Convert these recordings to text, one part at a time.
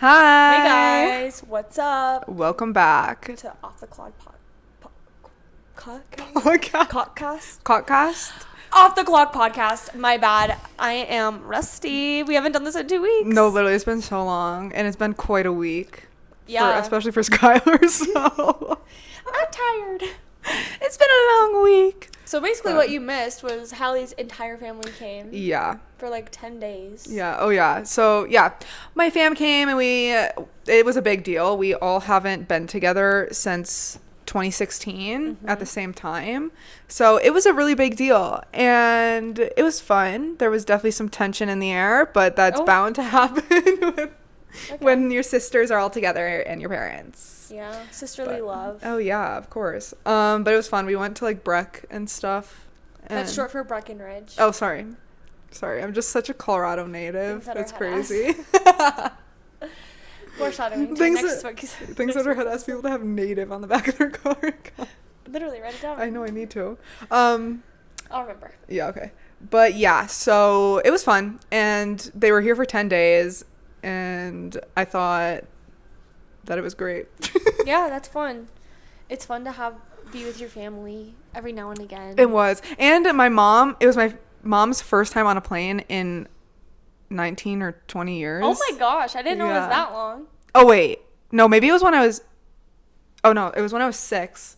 Hi. Hey guys, what's up? Welcome back To Off the Clock Podcast. Off the Clock podcast. My bad. I am rusty. We haven't done this in 2 weeks. No, literally, it's been so long, and it's been quite a week. Yeah. Especially for Skylar, so. I'm tired. It's been a long week. So basically what you missed was Hallie's entire family came. Yeah. For like 10 days. Yeah. Oh, yeah. So, yeah. My fam came, and it was a big deal. We all haven't been together since 2016 at the same time. So it was a really big deal, and it was fun. There was definitely some tension in the air, but that's bound to happen when your sisters are all together and your parents. Yeah, sisterly love. Oh yeah, of course. But it was fun. We went to like Breck and stuff. That's short for Breckenridge. Oh, sorry, I'm just such a Colorado native. It's crazy. Foreshadowing. Things that are head ass people to have native on the back of their car. Literally, write it down. I know, I need to. I'll remember. Yeah, okay. But yeah, so it was fun, and they were here for 10 days, and I thought that it was great. Yeah, that's fun. It's fun to be with your family every now and again. It was. And it was my mom's first time on a plane in 19 or 20 years. Oh my gosh, I didn't know it was that long. Oh wait. No, maybe it was when I was it was when I was 6.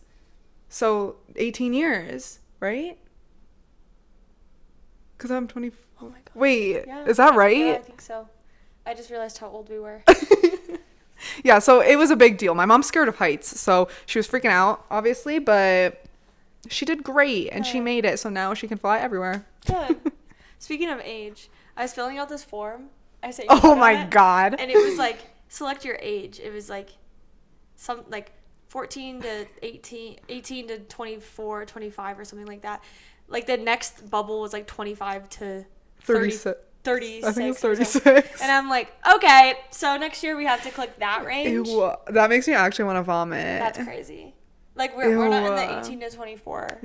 So 18 years, right? Because I'm 20. Oh my god. Wait, yeah. Is that right? Yeah, I think so. I just realized how old we were. Yeah, so it was a big deal. My mom's scared of heights, so she was freaking out, obviously, but she did great, and she made it, so now she can fly everywhere. Good. Speaking of age, I was filling out this form. I said, oh my god. And it was like, select your age. It was like, 14 to 18 to 24, 25 or something like that. Like the next bubble was like 25 to 36. I think it's 36. And I'm like, okay, so next year we have to click that range. Ew, that makes me actually want to vomit. That's crazy. Like we're not in the 18 to 24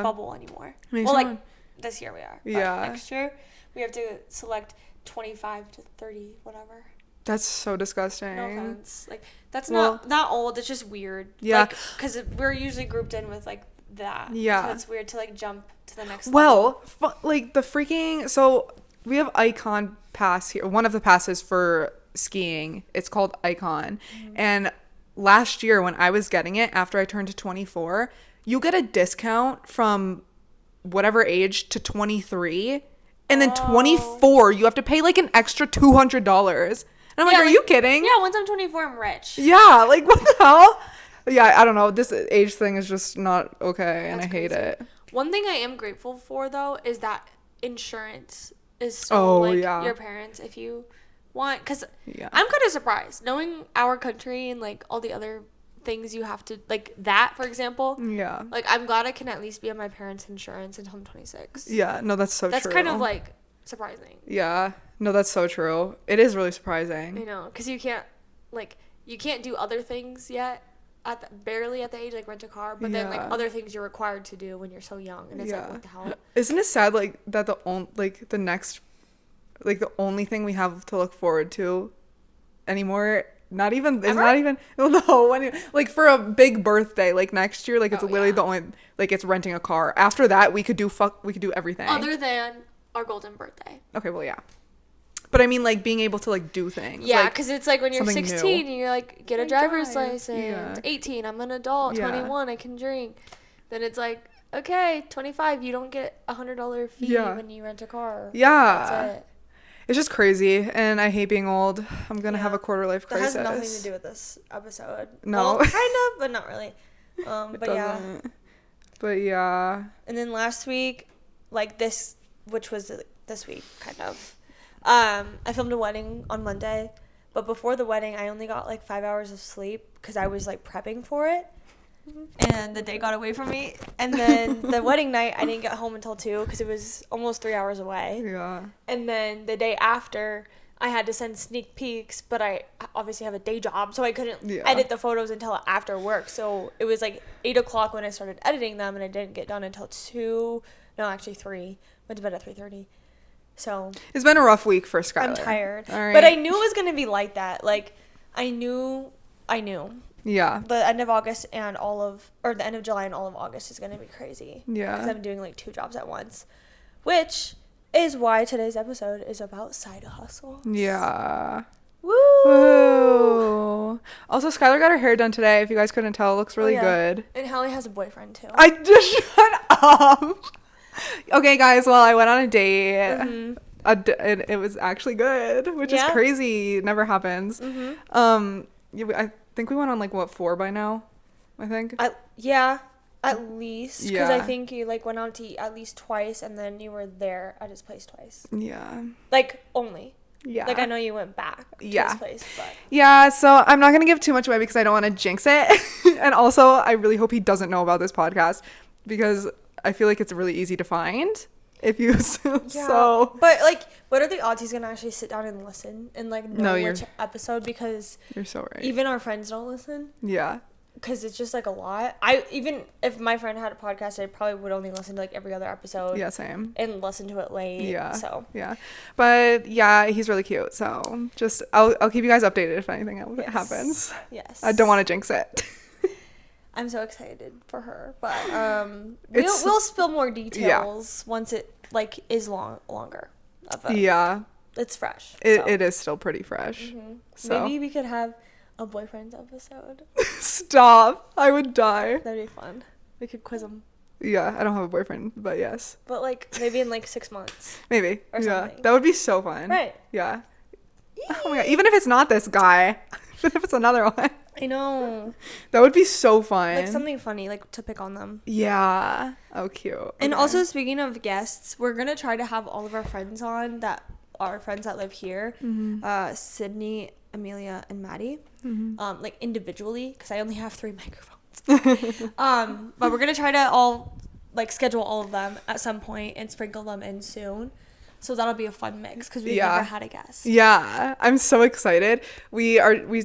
bubble anymore. Well, like this year we are. But next year we have to select 25 to 30, whatever. That's so disgusting. No offense. Like that's not old. It's just weird. Yeah. Like, because we're usually grouped in with like that. Yeah. So it's weird to like jump to the next level. Like the freaking we have Icon Pass here. One of the passes for skiing. It's called Icon. Mm-hmm. And last year when I was getting it, after I turned to 24, you get a discount from whatever age to 23. And then 24, you have to pay like an extra $200. And I'm like, are you kidding? Yeah, once I'm 24, I'm rich. Yeah, like what the hell? Yeah, I don't know. This age thing is just not okay, and I hate it. One thing I am grateful for, though, is that insurance is so, your parents, if you want. Because I'm kind of surprised. Knowing our country and, like, all the other things you have to, like, that, for example. Yeah. Like, I'm glad I can at least be on my parents' insurance until I'm 26. Yeah, no, that's so true. That's kind of, like, surprising. Yeah. No, that's so true. It is really surprising. I know. Because you can't do other things yet. Barely at the age, like rent a car, but then like other things you're required to do when you're so young, and it's like, what the hell? Isn't it sad like that the only thing we have to look forward to anymore, not even like for a big birthday, like next year, like it's literally the only, like it's renting a car. After that we could do everything other than our golden birthday. Okay, well, yeah. But I mean, like, being able to, like, do things. Yeah, because it's like when you're 16 and you're like, get a driver's license. Yeah. 18, I'm an adult. 21, I can drink. Then it's like, okay, 25, you don't get $100 fee when you rent a car. Yeah. That's it. It's just crazy, and I hate being old. I'm going to have a quarter-life crisis. That has nothing to do with this episode. No. Well, kind of, but not really. But yeah. But yeah. And then last week, like this, which was this week, kind of. I filmed a wedding on Monday, but before the wedding, I only got like 5 hours of sleep because I was like prepping for it, and the day got away from me. And then the wedding night, I didn't get home until 2 because it was almost 3 hours away. Yeah. And then the day after, I had to send sneak peeks, but I obviously have a day job, so I couldn't edit the photos until after work. So it was like 8 o'clock when I started editing them, and I didn't get done until 3. Went to bed at 3:30. So it's been a rough week for Skylar. I'm tired. All right. But I knew it was going to be like that. Like, I knew. Yeah. The end of August and the end of July and all of August is going to be crazy. Yeah. Because I'm doing like 2 jobs at once, which is why today's episode is about side hustles. Yeah. Woo! Woo! Also, Skylar got her hair done today. If you guys couldn't tell, it looks really good. And Hallie has a boyfriend too. I just shut up. Okay, guys. Well, I went on a date. Mm-hmm. And it was actually good, which is crazy. It never happens. Mm-hmm. I think we went on like 4 by now. I think. At least, because I think you like went out to eat at least twice, and then you were there at his place twice. Yeah. Like only. Yeah. Like I know you went back to his place, but. Yeah, so I'm not gonna give too much away because I don't want to jinx it, and also I really hope he doesn't know about this podcast because I feel like it's really easy to find if you. So. But like, what are the odds he's gonna actually sit down and listen and like know which episode? Because you're so right. Even our friends don't listen. Yeah. Because it's just like a lot. Even if my friend had a podcast, I probably would only listen to like every other episode. Yeah, same. And listen to it late. Yeah. So. Yeah, but yeah, he's really cute. So just I'll keep you guys updated if anything happens. Yes. I don't want to jinx it. I'm so excited for her, but we'll spill more details once it like is longer. It's fresh. It is still pretty fresh. Mm-hmm. So maybe we could have a boyfriend's episode. Stop! I would die. That'd be fun. We could quiz him. Yeah, I don't have a boyfriend, but yes. But like maybe in like 6 months. Maybe. Or something. That would be so fun. Right. Yeah. Oh my god! Even if it's not this guy, even if it's another one. I know. That would be so fun. Like something funny, like to pick on them. Yeah. Oh, cute. Okay. And also, speaking of guests, we're gonna try to have all of our friends on that are friends that live here. Mm-hmm. Sydney, Amelia, and Maddie. Mm-hmm. Like individually, because I only have 3 microphones. But we're gonna try to all like schedule all of them at some point and sprinkle them in soon. So that'll be a fun mix because we've never had a guest. Yeah, I'm so excited. We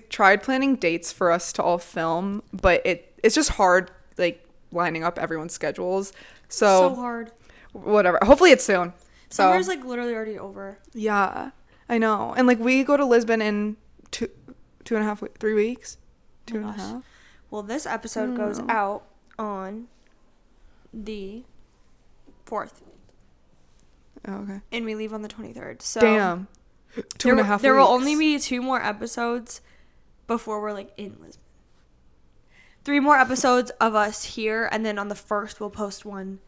tried planning dates for us to all film, but it's just hard like lining up everyone's schedules. So hard. Whatever. Hopefully it's soon. Summer's like literally already over. Yeah, I know. And like we go to Lisbon in 3 weeks. 2.5. Well, this episode goes out on the 4th. Oh, okay. And we leave on the 23rd. So damn. 2.5 weeks. There will only be 2 more episodes before we're like in Lisbon. 3 more episodes of us here, and then on the 1st we'll post one.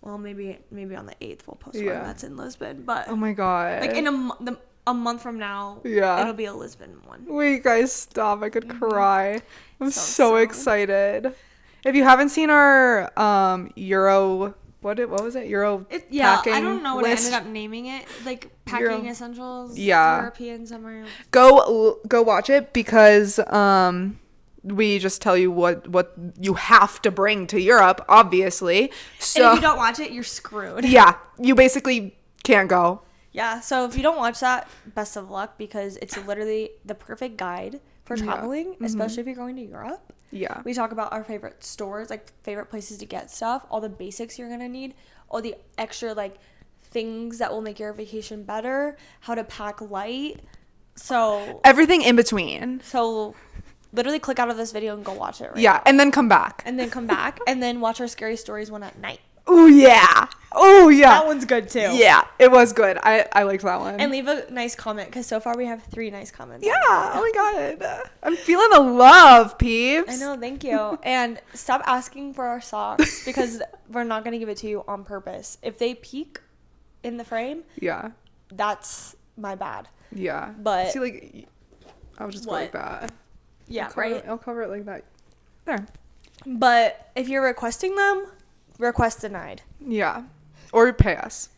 Well, maybe on the 8th we'll post one that's in Lisbon. But oh my god. like in a month from now, it'll be a Lisbon one. Wait, guys, stop. I could cry. I'm so excited. If you haven't seen our Euro what was it? Packing I don't know what list. I ended up naming it. Like packing essentials. Yeah. European summer. Go watch it because we just tell you what you have to bring to Europe, obviously. So and if you don't watch it, you're screwed. Yeah, you basically can't go. Yeah, so if you don't watch that, best of luck because it's literally the perfect guide for traveling, especially if you're going to Europe. Yeah. We talk about our favorite stores, like favorite places to get stuff, all the basics you're going to need, all the extra like things that will make your vacation better, how to pack light. So everything in between. So literally click out of this video and go watch it now. And then come back. And then watch our scary stories one at night. Oh yeah. That one's good too. Yeah, it was good. I liked that one. And leave a nice comment because so far we have 3 nice comments. Yeah. Oh my god. I'm feeling the love, peeps. I know. Thank you. And stop asking for our socks because we're not gonna give it to you on purpose. If they peek in the frame, that's my bad. Yeah. But see, like, I'll just go like that. Yeah. I'll cover it like that. There. But if you're requesting them, request denied. Yeah. Or pay us.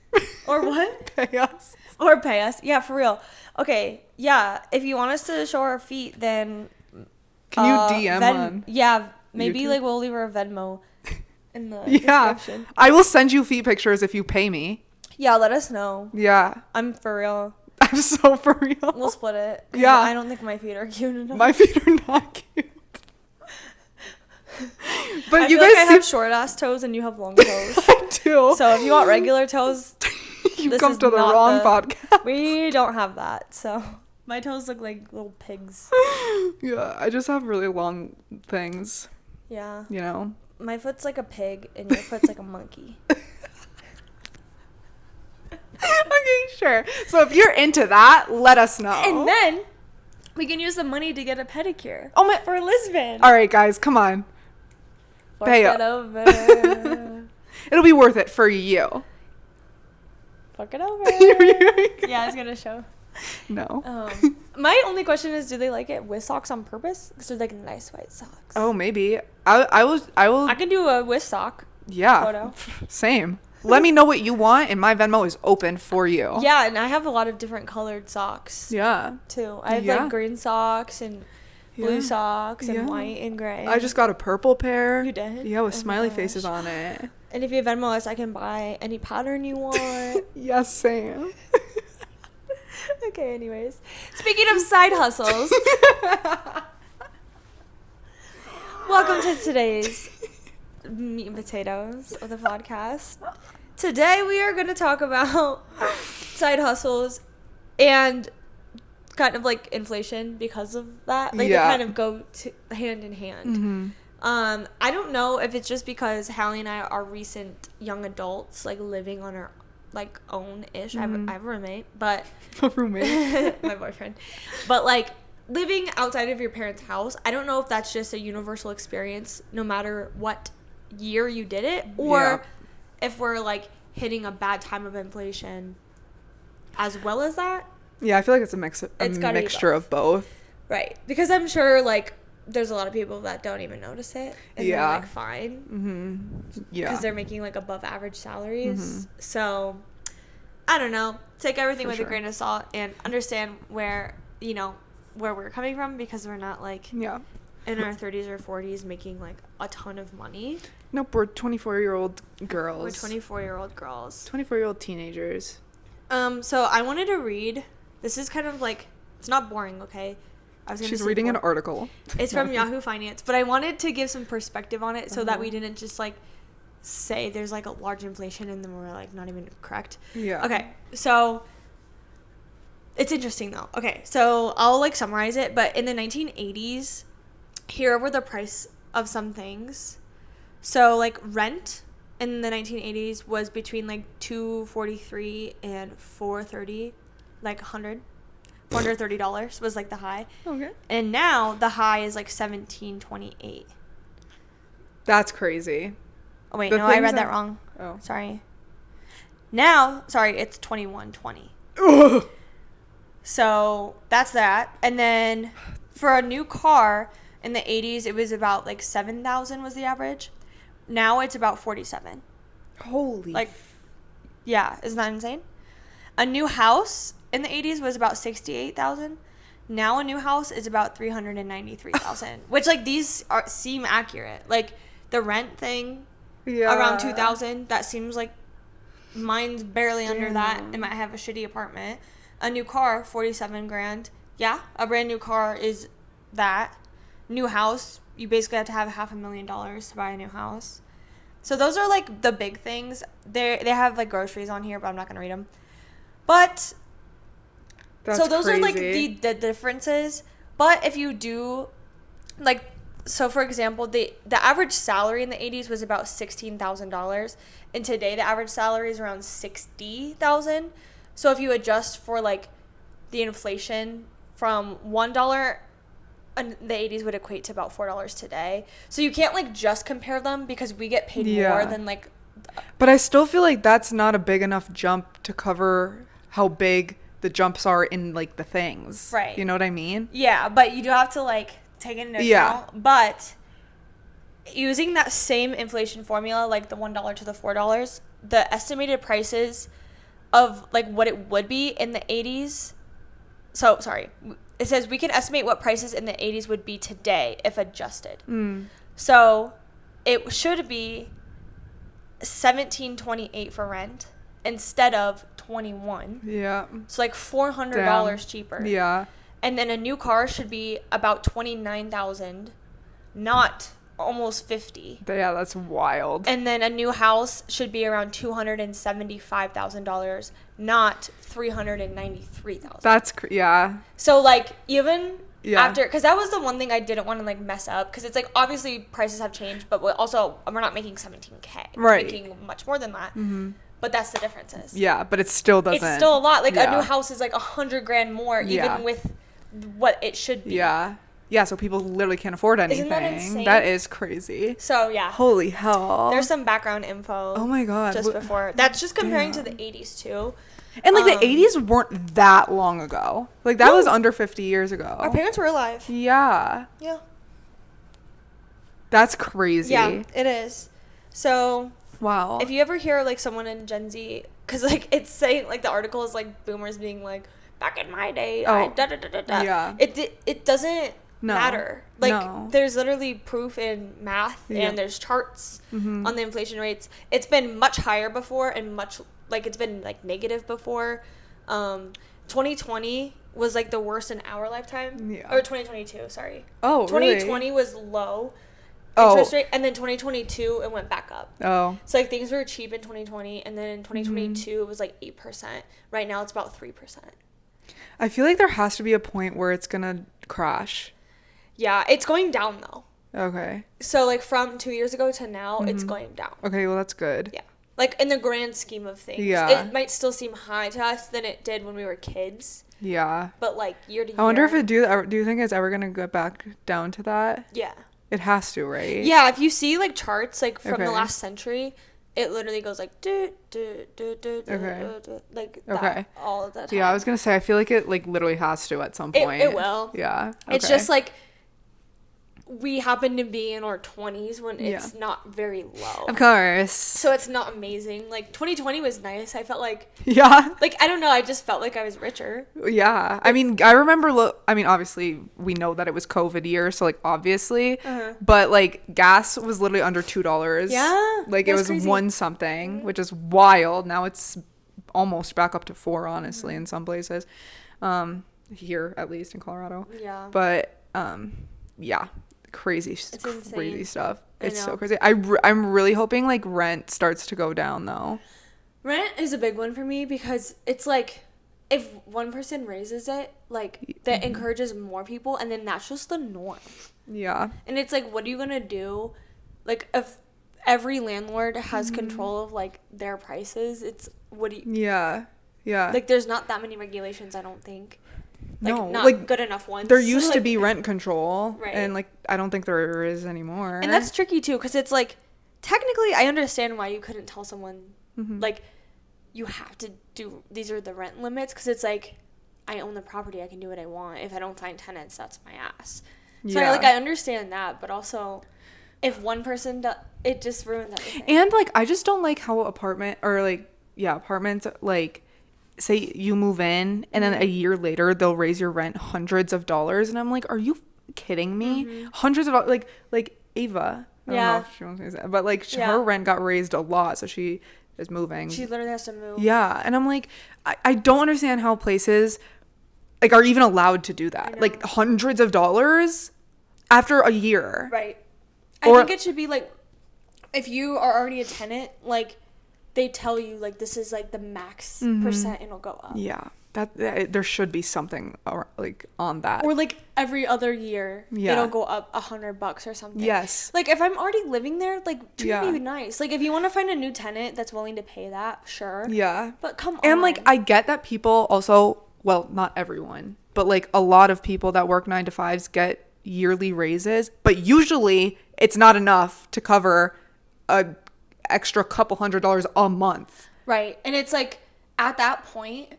Or what? Pay us. Or pay us. Yeah, for real. Okay. Yeah. If you want us to show our feet, then can you DM on? Yeah. Maybe YouTube? like we'll leave our Venmo in the description. I will send you feet pictures if you pay me. Yeah, let us know. Yeah. I'm for real. I'm so for real. We'll split it. Yeah. I don't think my feet are cute enough. My feet are not cute. But I you feel guys like I have short ass toes and you have long toes. I do. So if you want regular toes, you come to the wrong podcast. We don't have that. So My toes look like little pigs. Yeah, I just have really long things, Yeah. you know? My foot's like a pig and your foot's like a monkey. Okay, sure. So if you're into that, let us know. And then we can use the money to get a pedicure. Oh my. For Lisbon. All right, guys, come on. Pay Fuck it up. over. It'll be worth it for you. Fuck it over. Yeah, it's gonna show. No. My only question is, do they like it with socks on purpose? Because they're like nice white socks. Oh, maybe. I will. I can do a with sock Yeah. photo. Same. Let me know what you want, and my Venmo is open for you. Yeah, and I have a lot of different colored socks. Yeah. Too. I have Yeah. like green socks and blue Yeah. socks and Yeah. white and gray. I just got a purple pair. You did? Yeah, with Oh my smiley gosh. faces on it. And if you Venmo us, I can buy any pattern you want. Yes, Sam. Okay, anyways. Speaking of side hustles, welcome to today's meat and potatoes of the podcast. Today we are going to talk about side hustles and kind of like inflation because of that. Like Yeah. they kind of go hand in hand. Mm-hmm. I don't know if it's just because Hallie and I are recent young adults, like living on our like own-ish. Mm-hmm. I have a roommate, but A roommate. my boyfriend. But like living outside of your parents' house, I don't know if that's just a universal experience no matter what year you did it, or Yeah. if we're like hitting a bad time of inflation as well as that. Yeah, I feel like it's a It's gotta be mixture of both. Right. Because I'm sure like there's a lot of people that don't even notice it and Yeah. they're like fine. Mm-hmm. Yeah. Because they're making like above average salaries. Mhm. So I don't know. Take everything For with sure. a grain of salt and understand where, you know, where we're coming from, because we're not like Yeah. in our 30s or 40s making like a ton of money. Nope, we're 24-year-old girls. We're 24-year-old girls. 24-year-old teenagers. So I wanted to read. This is kind of like, it's not boring, okay? I was gonna She's say reading an boring. article. It's from Yahoo Finance, but I wanted to give some perspective on it so that we didn't just like say there's like a large inflation and then we're like not even correct. Yeah. Okay, so it's interesting though. Okay, so I'll like summarize it, but in the 1980s, here were the price of some things. So like rent in the 1980s was between like $243 and $430, like $430 was like the high. Okay. And now the high is like $17.28. That's crazy. Oh wait, The no, I things read that that- wrong. Oh. Sorry. Now, sorry, it's $21.20. Ugh. So that's that. And then for a new car in the 80s, it was about like 7,000 was the average. Now it's about 47. Holy. Like, yeah, isn't that insane? A new house in the 80s was about 68,000. Now a new house is about 393,000. Which like these seem accurate. Like the rent thing yeah. around 2,000, that seems like mine's barely under that. Damn. It might have a shitty apartment. A new car, 47 grand. Yeah, a brand new car is that. New house, you basically have to have $500,000 to buy a new house. So those are like the big things. They have like groceries on here, but I'm not gonna read them. But That's so those crazy. are like the differences. But if you do like, so for example, the average salary in the 80s was about $16,000, and today the average salary is around $60,000. So if you adjust for like the inflation from $1 in the 80s would equate to about $4 today. So you can't like just compare them because we get paid more than like. But I still feel like that's not a big enough jump to cover how big the jumps are in like the things. Right. You know what I mean? Yeah, but you do have to like take it into account. But using that same inflation formula, like the $1 to the $4, the estimated prices of like what it would be in the 80s. So sorry, it says we can estimate what prices in the 80s would be today if adjusted. So it should be $17.28 for rent instead of $21. Yeah. So like $400 cheaper. Yeah. And then a new car should be about $29,000, not almost 50. Yeah, that's wild. And then a new house should be around $275,000, not $393,000. That's yeah. So like even Yeah. after, because that was the one thing I didn't want to like mess up, because it's like obviously prices have changed, but also we're not making $17K. Right. We're making much more than that. Mm-hmm. But that's the differences. Yeah, but it still doesn't. It's still a lot. Like yeah. a new house is like $100,000 more, Yeah. even with what it should be. Yeah. Yeah, so people literally can't afford anything. Isn't that insane? That is crazy. So yeah. Holy hell. There's some background info. Oh my god. Just before. That's just comparing Damn. to the 80s too. And like the 80s weren't that long ago. Like that was under 50 years ago. Our parents were alive. Yeah. Yeah. That's crazy. Yeah, it is. So wow. if you ever hear like someone in Gen Z, because like it's saying like the article is like boomers being like, back in my day, I da da da da da. Yeah. It doesn't matter. Like there's literally proof in math and there's charts on the inflation rates. It's been much higher before and much like it's been like negative before. 2020 was like the worst in our lifetime. Yeah. Or 2022, sorry. Oh, 2020 was low interest rate, and then 2022 it went back up. Oh. So like things were cheap in 2020, and then in 2022 it was like 8%. Right now it's about 3%. I feel like there has to be a point where it's gonna crash. Yeah, it's going down though. Okay. So like from 2 years ago to now, it's going down. Okay, well that's good. Yeah. Like in the grand scheme of things. Yeah. It might still seem high to us than it did when we were kids. Yeah. But like year to year. I wonder if do you think it's ever gonna get back down to that? Yeah. It has to, right? Yeah, if you see like charts like from the Okay. last century, it literally goes like do do do do do Okay. like Okay. that all of the time. Yeah, I was gonna say I feel like it like literally has to at some point. It will. Yeah. It's okay. just like we happen to be in our 20s when it's not very low. Of course. So it's not amazing. Like 2020 was nice. I felt like Yeah. like I don't know, I just felt like I was richer. Yeah. I mean, I remember obviously we know that it was COVID year, so like obviously, but like gas was literally under $2. Yeah. Like it was crazy. one something, which is wild. Now it's almost back up to 4 honestly in some places. Here at least in Colorado. Yeah. But yeah. Crazy insane. stuff. I It's know. so crazy. I'm really hoping like rent starts to go down though. Rent is a big one for me because it's like if one person raises it, like that encourages more people, and then that's just the norm. Yeah. And it's like, what are you gonna do? Like if every landlord has control of like their prices, it's what do you? Yeah. Yeah. Like there's not that many regulations, I don't think. Like, no, not like good enough ones. there used to Like, be rent control, Right. and like I don't think there is anymore. and that's tricky too, because it's like technically I understand why you couldn't tell someone like you have to do these are the rent limits, because it's like I own the property, I can do what I want. If I don't find tenants, that's my ass. So Yeah. I understand that, but also if one person does, it just ruins everything. And like I just don't like how apartments like say you move in and then a year later they'll raise your rent hundreds of dollars, and I'm like, are you kidding me? Hundreds of dollars, like Ava. I don't know if she wants me to say that, but like her rent got raised a lot, so she is moving. She literally has to move. Yeah, and I'm like, I don't understand how places like are even allowed to do that. Like hundreds of dollars after a year. Right. Or- I think it should be like if you are already a tenant, like they tell you like this is like the max percent and it'll go up. Yeah, that there should be something like on that. Or like every other year, Yeah. it'll go up $100 or something. Yes. Like if I'm already living there, like treat Yeah. me nice. Like if you want to find a new tenant that's willing to pay that, sure. Yeah. But come on. And like I get that people also, well, not everyone, but like a lot of people that work 9 to 5s get yearly raises, but usually it's not enough to cover a extra couple $100s a month. Right. And it's like at that point,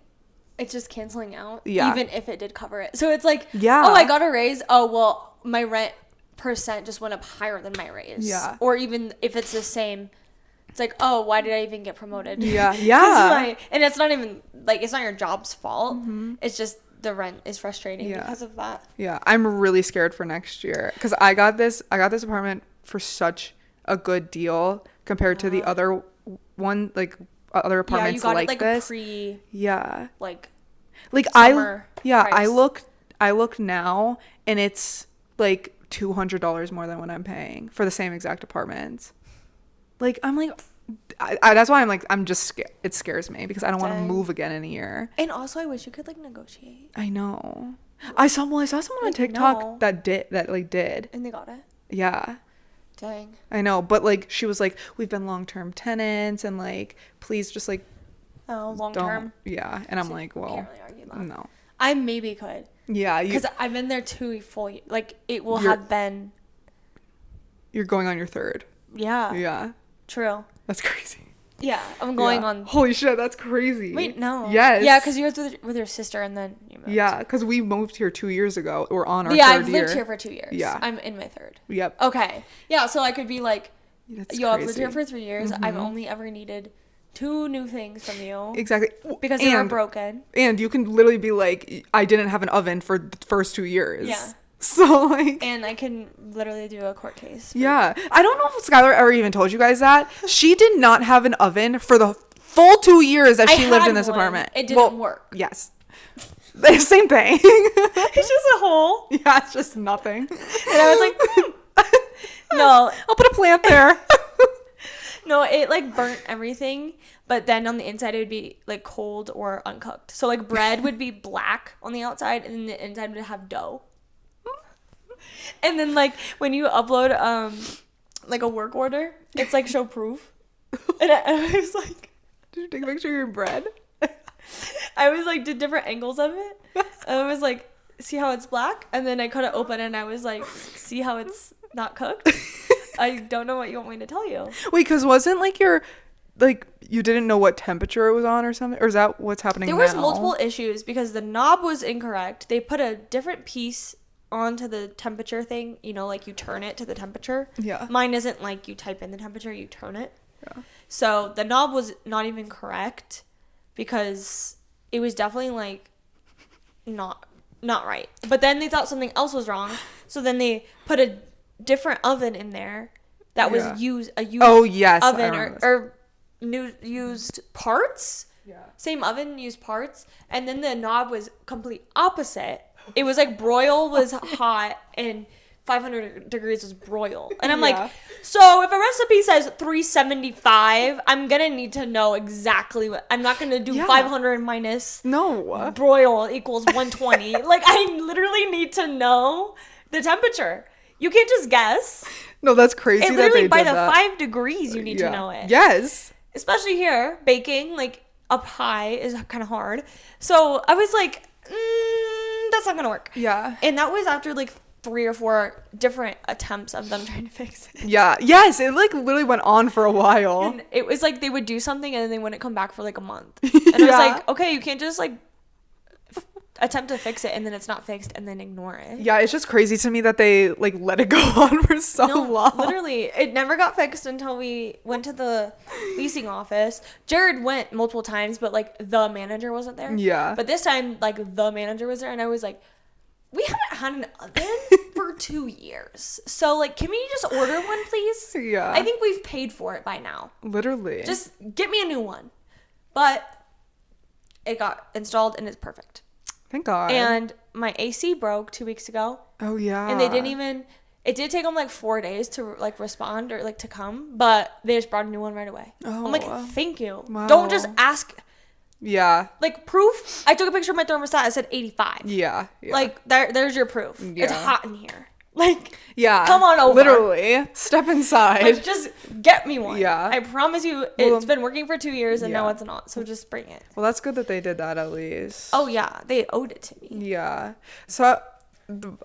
it's just canceling out. Yeah. Even if it did cover it. So it's like, Yeah. oh, I got a raise. Oh, well, my rent percent just went up higher than my raise. Yeah. Or even if it's the same, it's like, oh, why did I even get promoted? Yeah. Yeah. And it's not even like it's not your job's fault. It's just the rent is frustrating Yeah. because of that. Yeah, I'm really scared for next year because I got this apartment for such a good deal compared to the other one, like other apartments you got like it like this. pre Yeah, like like summer I price. look now and it's like $200 more than what I'm paying for the same exact apartment. Like, I'm like, that's why I'm like, I'm just scared. It scares me because I don't want to move again in a year. And also, I wish you could like negotiate. I know. I saw someone on TikTok that did. And they got it. Yeah. Dang. I know, but like she was like, we've been long-term tenants, and like, please just like, long term. Yeah, and I'm like, well, can't really argue that. No. I maybe could. Yeah, because I've been there 2 full years. Like it will have been. You're going on your third. Yeah. Yeah. True. That's crazy. Yeah, I'm going on. Holy shit, that's crazy. Wait, no. Yes. Yeah, because you were with your sister and then you moved. Yeah, because we moved here 2 years ago. We're on our third year. year. Yeah, I've lived here for 2 years. Yeah. I'm in my third. Yep. Okay. Yeah, so I could be like, That's I've lived here for 3 years. Mm-hmm. I've only ever needed 2 new things from you. Exactly. Because they were broken. And you can literally be like, I didn't have an oven for the first 2 years. Yeah. So like, and I can literally do a court case. Yeah. I don't know if Skylar ever even told you guys that. She did not have an oven for the full 2 years that she lived in this apartment. It didn't work. Yes. The same thing. It's just a hole. Yeah, it's just nothing. And I was like, no. I'll put a plant there. No, it like burnt everything, but then on the inside it would be like cold or uncooked. So like bread would be black on the outside and then the inside would have dough. And then like when you upload like a work order, it's like show proof. And I was like, did you take a picture of your bread? I was like, did different angles of it. And I was like, see how it's black? And then I cut it open and I was like, see how it's not cooked? I don't know what you want me to tell you. Wait, because wasn't like you didn't know what temperature it was on or something? Or is that what's happening now? There was multiple issues because the knob was incorrect. They put a different piece onto the temperature thing, like you turn it to the temperature. Yeah. Mine isn't like you type in the temperature, you turn it. Yeah. So the knob was not even correct because it was definitely like not right. But then they thought something else was wrong. So then they put a different oven in there that was used oven or used parts. Yeah. Same oven, used parts. And then the knob was complete opposite. It was like broil was hot and 500 degrees was broil. And I'm like, so if a recipe says 375, I'm going to need to know exactly what. I'm not going to do 500 minus broil equals 120. Like, I literally need to know the temperature. You can't just guess. No, that's crazy. It literally by the 5 degrees you need to know it. Yes. Especially here, baking, like up high is kind of hard. So I was like, that's not gonna work. Yeah. And that was after like 3 or 4 different attempts of them trying to fix it. Yeah. Yes. It like literally went on for a while. And it was like they would do something and then they wouldn't come back for like a month. And I was like, okay, you can't just like attempt to fix it and then it's not fixed and then ignore it. Yeah, it's just crazy to me that they like let it go on for so long. Literally, it never got fixed until we went to the leasing office. Jared went multiple times, but like the manager wasn't there. Yeah. But this time, like the manager was there, and I was like, we haven't had an oven for 2 years, so like, can we just order one, please? Yeah. I think we've paid for it by now. Literally. Just get me a new one. But it got installed and it's perfect. Thank God. And my AC broke 2 weeks ago. Oh, yeah. And they didn't even... It did take them like 4 days to like respond or like to come, but they just brought a new one right away. Oh. I'm like, thank you. Wow. Don't just ask. Yeah. Like proof. I took a picture of my thermostat. It said 85. Yeah. Like there's your proof. Yeah. It's hot in here. Like, yeah. Come on over. Literally. Step inside. Like, just get me one. Yeah. I promise you, it's been working for 2 years and now it's not. So just bring it. Well, that's good that they did that at least. Oh yeah, they owed it to me. Yeah. So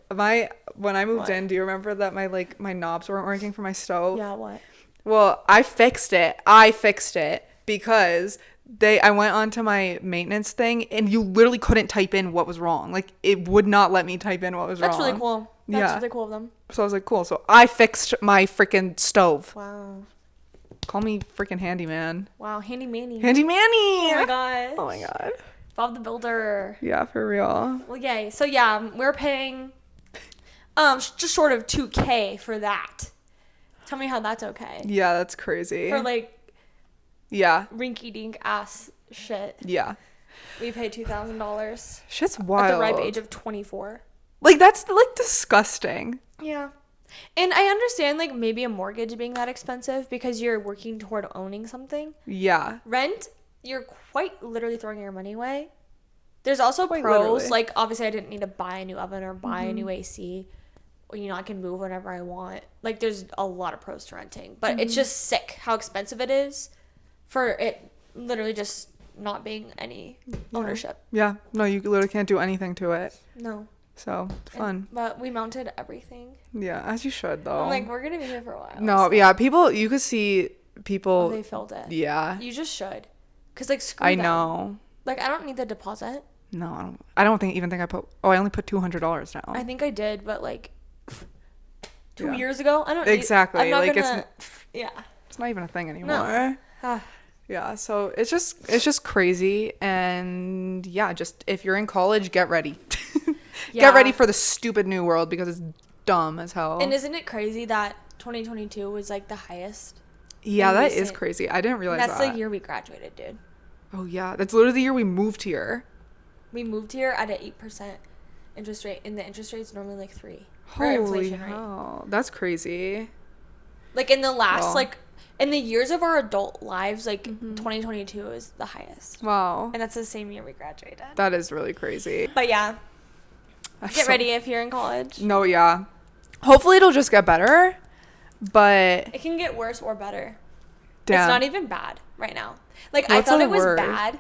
when I moved in, do you remember that my knobs weren't working for my stove? Yeah. What? Well, I fixed it because I went onto my maintenance thing and you literally couldn't type in what was wrong. Like it would not let me type in what was wrong. That's really cool. That's really cool of them. So I was like, cool. So I fixed my freaking stove. Wow. Call me freaking handyman. Wow, handy manny. Handy manny. Oh my god. Oh my god. Bob the Builder. Yeah, for real. Well, yay. So yeah, we're paying just short of $2,000 for that. Tell me how that's okay. Yeah, that's crazy. For like rinky dink ass shit. Yeah. We paid $2,000. Shit's wild. At the ripe age of 24. Like that's like disgusting. Yeah. And I understand, like, maybe a mortgage being that expensive because you're working toward owning something. Yeah. Rent, you're quite literally throwing your money away. There's also Quite pros. literally. Like, obviously, I didn't need to buy a new oven or buy a new AC. Or, I can move whenever I want. Like, there's a lot of pros to renting. But it's just sick how expensive it is for it literally just not being any ownership. Yeah. No, you literally can't do anything to it. No. So, it's fun. But we mounted everything. Yeah, as you should, though. I'm like, we're going to be here for a while. No, so. yeah, people, you could see people. Oh, they filled it. Yeah. You just should. Because, like, screw I them. know. Like, I don't need the deposit. No, I don't even think I put, I only put $200 down. I think I did, but, like, 2 years ago, I don't exactly. I'm not like, gonna, yeah. It's not even a thing anymore. No. Yeah, so it's just crazy. And yeah, just if you're in college, get ready. Get ready for the stupid new world because it's dumb as hell. And isn't it crazy that 2022 was like the highest? Yeah, that is crazy. I didn't realize that's that. the year we graduated, dude. Oh yeah, that's literally the year we moved here. We moved here at an 8% interest rate, and the interest rate's normally like 3%. Holy hell, that's crazy. Like in the last in the years of our adult lives, like 2022 is the highest. Wow. And that's the same year we graduated. That is really crazy. But yeah, get ready if you're in college. No, yeah. Hopefully it'll just get better, but it can get worse or better. Damn. It's not even bad right now. Like I thought it was bad.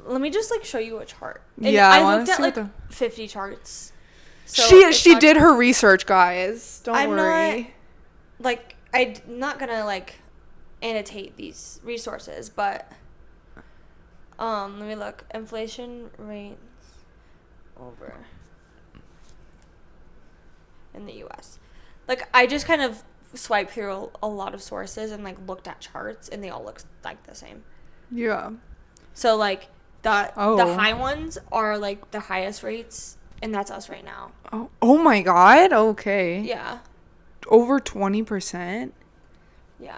Let me just like show you a chart. And yeah, I looked at like 50 charts. So she did her research, guys. Don't worry. I'm not gonna like annotate these resources, but let me look. Inflation rates over in the US. Like I just kind of swiped through a lot of sources and like looked at charts, and they all look like the same. Yeah. So like the high ones are like the highest rates, and that's us right now. Oh my god. Okay. Yeah. Over 20%. Yeah.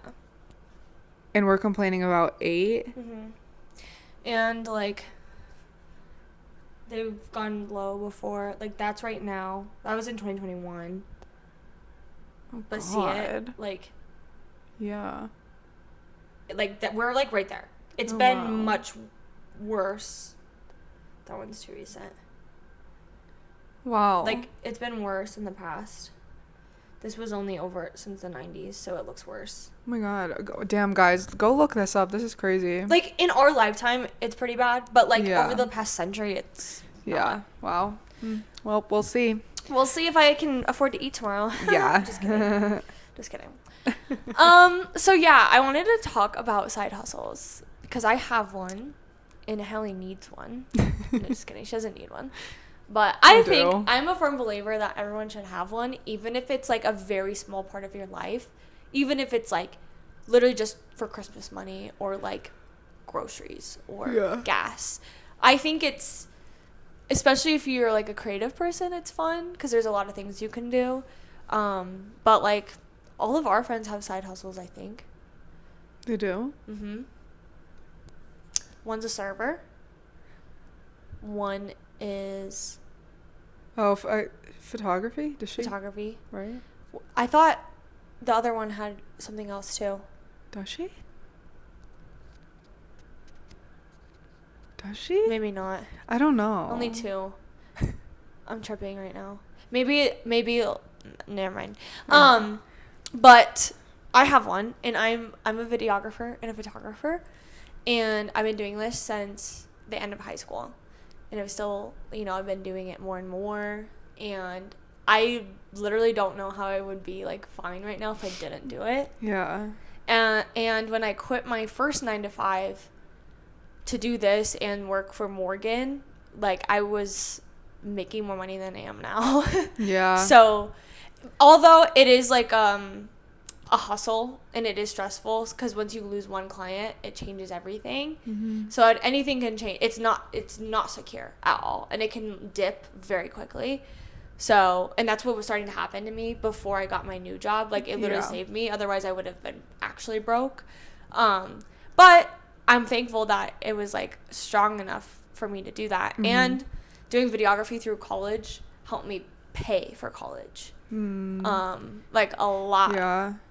And we're complaining about 8. Mm-hmm. And like they've gone low before. Like that's right now. That was in 2021. Oh, but God. see it like. Yeah. Like that, we're like right there. It's been much worse. That one's too recent. Wow. Like it's been worse in the past. This was only over since the 90s, so it looks worse. Oh my god. Damn, guys, go look this up. This is crazy. Like in our lifetime, it's pretty bad, but like over the past century, it's Wow. Well, we'll see. We'll see if I can afford to eat tomorrow. Yeah. Just kidding. Just kidding. So yeah, I wanted to talk about side hustles because I have one and Hallie needs one. No, just kidding. She doesn't need one. But I think I'm a firm believer that everyone should have one, even if it's like a very small part of your life, even if it's like literally just for Christmas money or like groceries or gas. I think it's, especially if you're like a creative person, it's fun because there's a lot of things you can do. But like all of our friends have side hustles, I think. They do? Mm-hmm. One's a server. One is... Oh, photography? Does she? Photography. Right? I thought the other one had something else too. Does she? Does she? Maybe not. I don't know. Only 2. I'm tripping right now. Maybe never mind. But I have one, and I'm a videographer and a photographer, and I've been doing this since the end of high school. And I've still, I've been doing it more and more, and I literally don't know how I would be like fine right now if I didn't do it. Yeah. And when I quit my first 9-to-5 to do this and work for Morgan, like I was making more money than I am now. Yeah. So, although it is like a hustle and it is stressful because once you lose one client, it changes everything. Mm-hmm. So anything can change. It's not secure at all, and it can dip very quickly. So, and that's what was starting to happen to me before I got my new job. Like it literally saved me. Otherwise, I would have been actually broke. But I'm thankful that it was like strong enough for me to do that. Mm-hmm. And doing videography through college helped me pay for college. Like a lot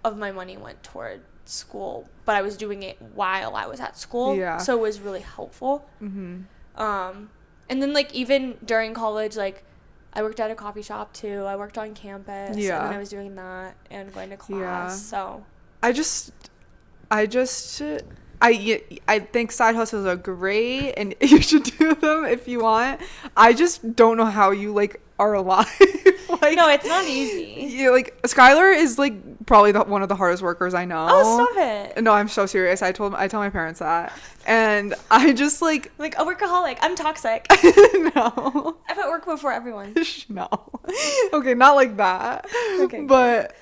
of my money went toward school, but I was doing it while I was at school. So it was really helpful. And then like even during college, like I worked at a coffee shop too. I worked on campus, and then I was doing that and going to class. So I think side hustles are great, and you should do them if you want. I just don't know how you like are alive. Like, no, it's not easy. Yeah, like Skylar is like probably one of the hardest workers I know. Oh, stop it! No, I'm so serious. I tell my parents that, and I just like a workaholic. I'm toxic. No, I've at work before everyone. No, okay, not like that. Okay, but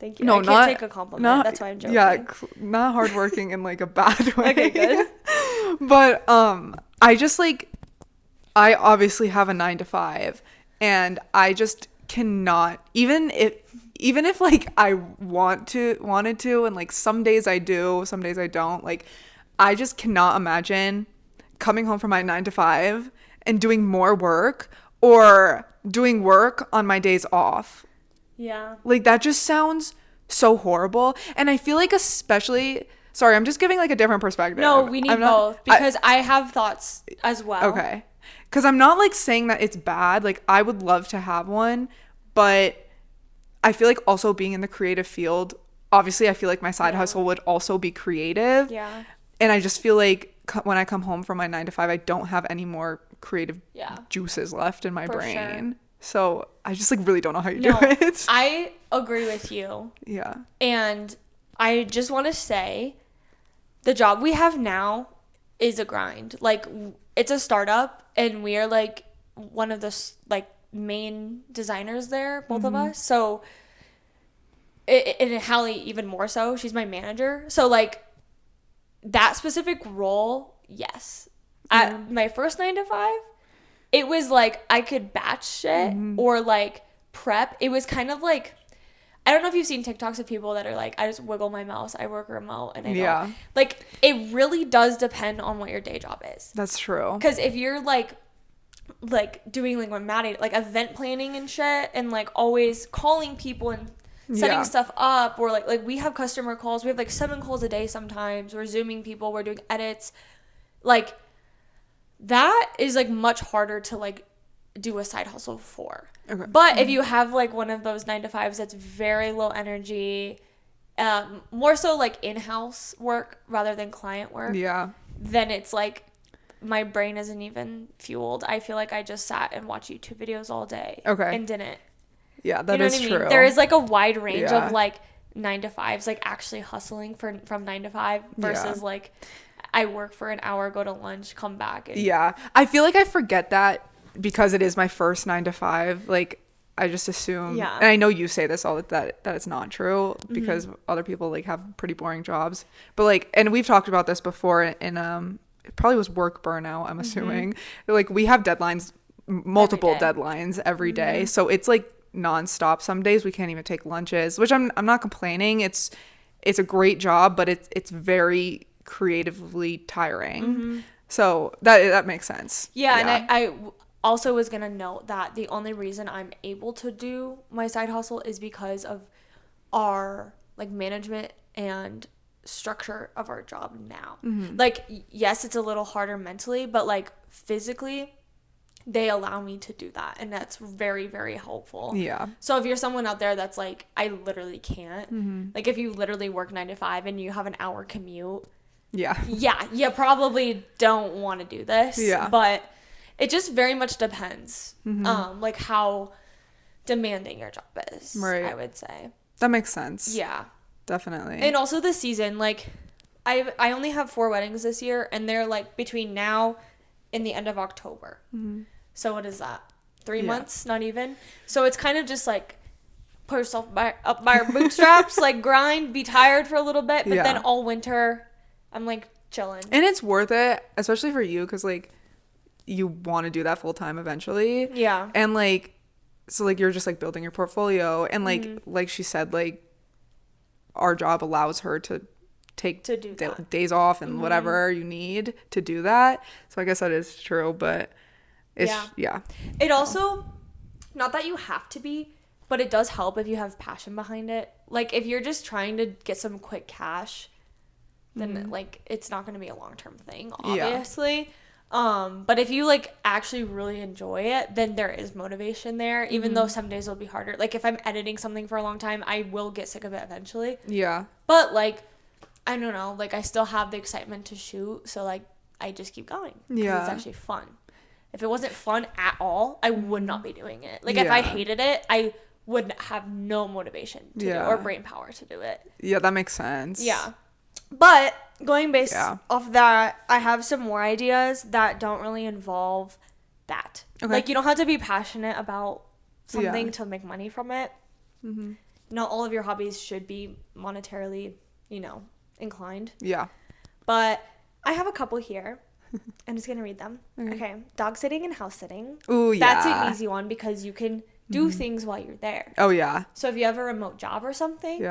thank you. No, I can't take a compliment. That's why I'm joking. Yeah, not hardworking in like a bad way. Okay, good. But I just like, I obviously have a 9-to-5, and I just cannot, even if like I wanted to, and like some days I do, some days I don't. Like, I just cannot imagine coming home from my 9-to-5 and doing more work or doing work on my days off. Yeah. Like, that just sounds so horrible. And I feel like, especially, sorry, I'm just giving like a different perspective. No, we need both, because I have thoughts as well. Okay. Because I'm not like saying that it's bad. Like, I would love to have one, but I feel like also being in the creative field, obviously I feel like my side hustle would also be creative. Yeah. And I just feel like when I come home from my 9-to-5, I don't have any more creative juices left in my brain. Sure. So I just like really don't know how you do it. I agree with you. Yeah. And I just want to say the job we have now is a grind. Like, it's a startup, and we are like one of the like main designers there, both of us. So and Hallie even more so. She's my manager. So like that specific role, yes. At my first 9-to-5, it was like I could batch shit or like prep. It was kind of like, I don't know if you've seen TikToks of people that are like, I just wiggle my mouse, I work remote, and I don't. Like, it really does depend on what your day job is. That's true. Because if you're like doing like what Maddie, like event planning and shit, and like always calling people and setting stuff up, or like we have customer calls, we have like 7 calls a day sometimes, we're Zooming people, we're doing edits, like that is like much harder to like do a side hustle for. Okay. But if you have like one of those 9-to-5s that's very low energy, more so like in-house work rather than client work, then it's like my brain isn't even fueled. I feel like I just sat and watched YouTube videos all day and didn't. Yeah, that is true. There is like a wide range of like 9-to-5s, like actually hustling from 9 to 5 versus like I work for an hour, go to lunch, come back. And I feel like I forget that because it is my first 9-to-5. Like, I just assume, and I know you say this all, that it's not true, because other people like have pretty boring jobs. But like, and we've talked about this before in it probably was work burnout, I'm assuming. Like, we have deadlines, multiple deadlines every day. So it's like nonstop. Some days we can't even take lunches, which I'm not complaining. It's a great job, but it's very creatively tiring. So that makes sense. And I also was gonna note that the only reason I'm able to do my side hustle is because of our like management and structure of our job now. Like, yes, it's a little harder mentally, but like physically they allow me to do that, and that's very, very helpful. So if you're someone out there that's like, I literally can't, like if you literally work 9-to-5 and you have an hour commute, you probably don't want to do this. But it just very much depends like how demanding your job is, I would say. That makes sense. Definitely. And also the season, like I only have 4 weddings this year, and they're like between now and the end of October. So what is that? 3 months? Not even. So it's kind of just like put yourself up by our bootstraps, like grind, be tired for a little bit, but then all winter I'm like chilling. And it's worth it, especially for you, because like you want to do that full time eventually. And like, so like you're just like building your portfolio, and like she said, like our job allows her to take days off and whatever you need to do that. So I guess that is true, but it's it also not that you have to be, but it does help if you have passion behind it. Like, if you're just trying to get some quick cash, then, like, it's not going to be a long-term thing, obviously. But if you, like, actually really enjoy it, then there is motivation there, even though some days will be harder. Like, if I'm editing something for a long time, I will get sick of it eventually. Yeah. But, like, I don't know. Like, I still have the excitement to shoot, so, like, I just keep going. Yeah. It's actually fun. If it wasn't fun at all, I would not be doing it. Like, if I hated it, I would have no motivation to do it or brain power to do it. Yeah, that makes sense. Yeah. But going based off that, I have some more ideas that don't really involve that. Okay. Like, you don't have to be passionate about something to make money from it. Mm-hmm. Not all of your hobbies should be monetarily, you know, inclined. Yeah. But I have a couple here. I'm just going to read them. Okay. Dog sitting and house sitting. Ooh, yeah. That's an easy one because you can do things while you're there. Oh, yeah. So if you have a remote job or something,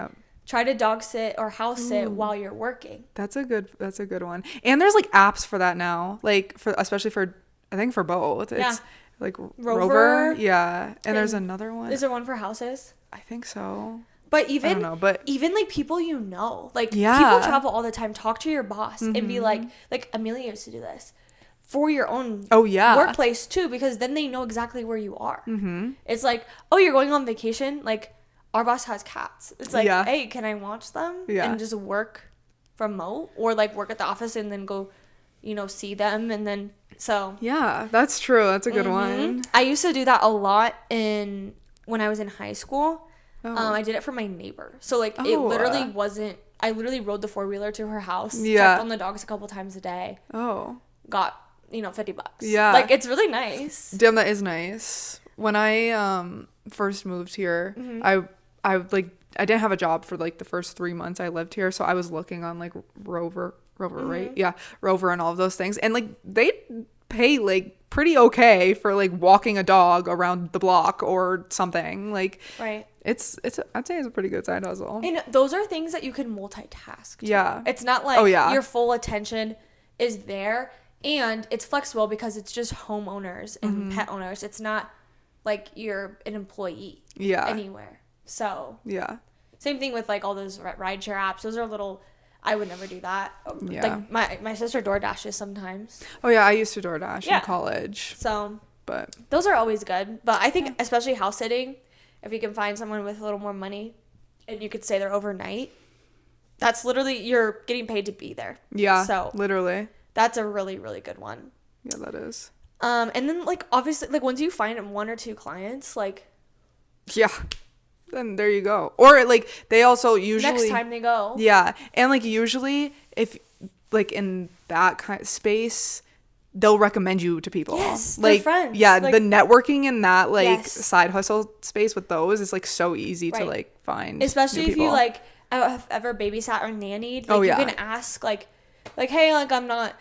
try to dog sit or house sit while you're working. That's a good one. And there's like apps for that now. Like especially for I think for both. It's like Rover. Yeah. And there's another one. Is there one for houses? I think so. But even, I don't know, but even like people you know, like people travel all the time. Talk to your boss and be like Amelia used to do this for your own workplace too, because then they know exactly where you are. Mm-hmm. It's like, oh, you're going on vacation. Like, our boss has cats. It's like, hey, can I watch them and just work remote or like work at the office and then go, you know, see them and then so. Yeah, that's true. That's a good one. I used to do that a lot when I was in high school. I did it for my neighbor. So, like, it literally wasn't... I literally rode the four-wheeler to her house. Checked on the dogs a couple times a day. Oh. Got, you know, $50. Yeah. Like, it's really nice. Damn, that is nice. When I first moved here, I didn't have a job for, like, the first 3 months I lived here. So, I was looking on, like, Rover, right? Yeah. Rover and all of those things. And, like, they pay, like, pretty okay for, like, walking a dog around the block or something. Like... Right. I'd say it's a pretty good side hustle. And those are things that you can multitask to. Yeah. It's not like your full attention is there, and it's flexible because it's just homeowners and pet owners. It's not like you're an employee anywhere. So same thing with like all those rideshare apps. Those are little... I would never do that. Yeah. Like my sister DoorDashes sometimes. Oh yeah, I used to DoorDash in college. So but those are always good. But I think especially house sitting, if you can find someone with a little more money and you could stay there overnight, that's literally, you're getting paid to be there. Yeah. So literally. That's a really, really good one. Yeah, that is. And then like obviously like once you find one or two clients, like then there you go. Or like they also usually next time they go. Yeah. And like usually if like in that kind of space, they'll recommend you to people. Yes, like friends. Yeah, like, the networking in that like side hustle space with those is like so easy to like find. Especially if you like have ever babysat or nannied. Like, you can ask like hey, like I'm not,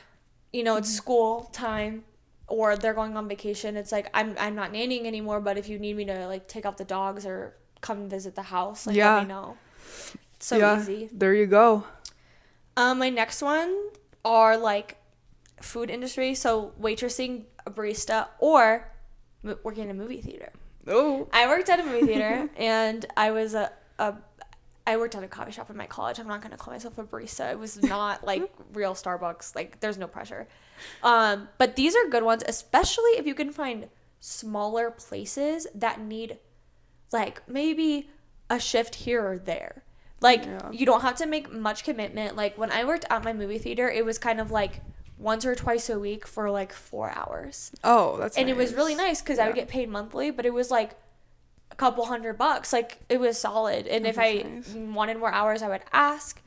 you know, it's school time or they're going on vacation. It's like I'm not nannying anymore, but if you need me to like take out the dogs or come visit the house, like let me know. So easy. There you go. My next one are like food industry, so waitressing, a barista, or working in a movie theater. Oh, I worked at a movie theater, and I was I worked at a coffee shop in my college. I'm not gonna call myself a barista. It was not like real Starbucks. Like there's no pressure. But these are good ones, especially if you can find smaller places that need like maybe a shift here or there. Like you don't have to make much commitment. Like when I worked at my movie theater, it was kind of like once or twice a week for like 4 hours. Oh, that's and nice. It was really nice because I would get paid monthly, but it was like a couple $100. Like it was solid. And if I wanted more hours, I would ask.